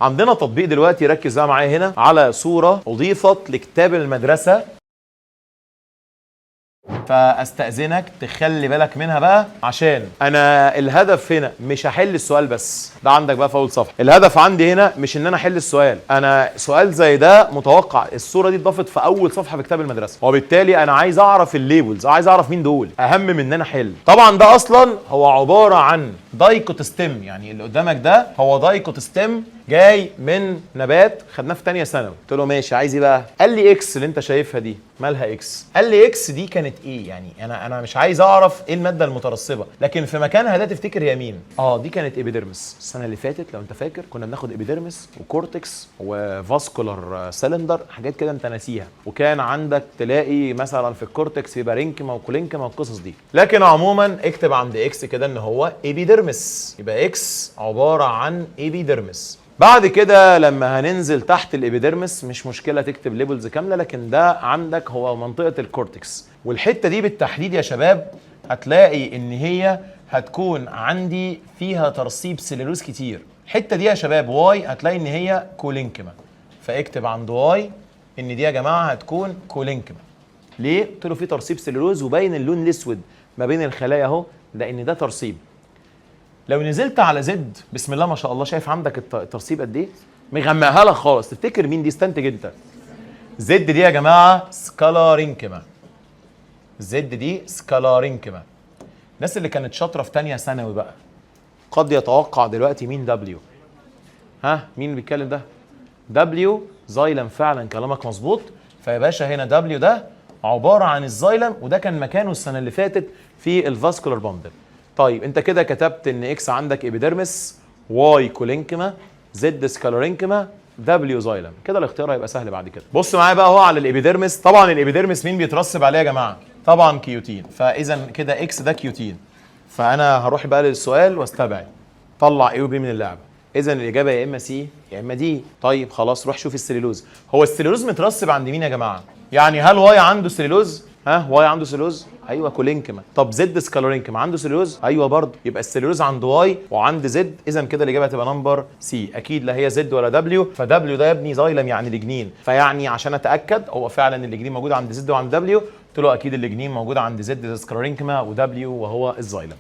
عندنا تطبيق دلوقتي، ركز بقى معايا هنا على صورة أضيفت لكتاب المدرسة، فاستأذنك تخلي بالك منها بقى، عشان انا الهدف هنا مش هحل السؤال بس، ده عندك بقى في اول صفحه. الهدف عندي هنا مش ان انا احل السؤال، انا سؤال زي ده متوقع. الصوره دي اتضافت في اول صفحه في كتاب المدرسه، وبالتالي انا عايز اعرف الليبلز، عايز اعرف مين دول، اهم من ان انا احل. طبعا ده اصلا هو عباره عن دايكوتستيم، يعني اللي قدامك ده هو دايكوتستيم جاي من نبات خدناه في ثانيه ثانوي. قلت له ماشي، عايز ايه بقى؟ قال لي اكس اللي انت شايفها دي مالها اكس؟ قال لي اكس دي كانت ايه؟ يعني انا مش عايز اعرف ايه الماده المترسبه، لكن في مكانها ده تفتكر هي مين؟ دي كانت ايبيديرمس. السنه اللي فاتت لو انت فاكر كنا بناخد ايبيديرمس وكورتكس وفاسكولار سيلندر، حاجات كده انت ناسيها، وكان عندك تلاقي مثلا في الكورتكس يبقى رينكما وكولينكما والقصص دي. لكن عموما اكتب عند اكس كده ان هو ايبيديرمس، يبقى اكس عباره عن ايبيديرمس. بعد كده لما هننزل تحت الابيديرمس مش مشكله تكتب ليبلز كامله، لكن ده عندك هو منطقه الكورتكس. والحته دي بالتحديد يا شباب هتلاقي ان هي هتكون عندي فيها ترسيب سليلوز كتير. الحته دي يا شباب واي هتلاقي ان هي كولينكما، فاكتب عند واي ان دي يا جماعه هتكون كولينكما. ليه؟ قلت له في ترسيب سليلوز وباين اللون الاسود ما بين الخلايا اهو، لان ده ترسيب. لو نزلت على زد، بسم الله ما شاء الله، شايف عندك الترسيب قد ايه؟ مغمقها لك خالص. تفتكر مين دي؟ استنتج انت. زد دي يا جماعه سكالارينكما. زد دي سكالارينكما. الناس اللي كانت شاطره في ثانيه ثانوي بقى قد يتوقع دلوقتي مين دبليو. مين اللي بيتكلم ده؟ دبليو زايلم. فعلا كلامك مظبوط. فيا باشا هنا دبليو ده عباره عن الزايلم، وده كان مكانه السنه اللي فاتت في الفاسكولار باندل. طيب انت كده كتبت ان اكس عندك ايبيديرمس، واي كولينكما، زد سكالورينكما، دبليو زايلم. كده الاختيار هيبقى سهل بعد كده. بص معايا بقى اهو على الابيديرمس. طبعا الابيديرمس مين بيترسب عليه يا جماعه؟ طبعا كيوتين. فاذا كده اكس ده كيوتين، فانا هروح بقى للسؤال واستبعد، طلع ايه وبي من اللعبه. اذا الاجابه يا اما سي يا اما دي. طيب خلاص روح شوف السليلوز. هو السليلوز مترسب عند مين يا جماعه؟ يعني هل واي عنده سليلوز؟ واي عنده سليلوز؟ ايوه كولينكما. طب زد سكالورينكما عنده سليلوز؟ ايوه برضه. يبقى السليلوز عند واي وعند زد، اذا كده الاجابه هتبقى نمبر سي. اكيد لا هي زد ولا دبليو، فدبليو ده يا ابني زايلم يعني الجنين، فيعني عشان اتاكد هو فعلا الجنين موجود عند زد وعند دبليو، قلت له اكيد الجنين موجود عند زد سكالورينكما ودبليو وهو الزايلم.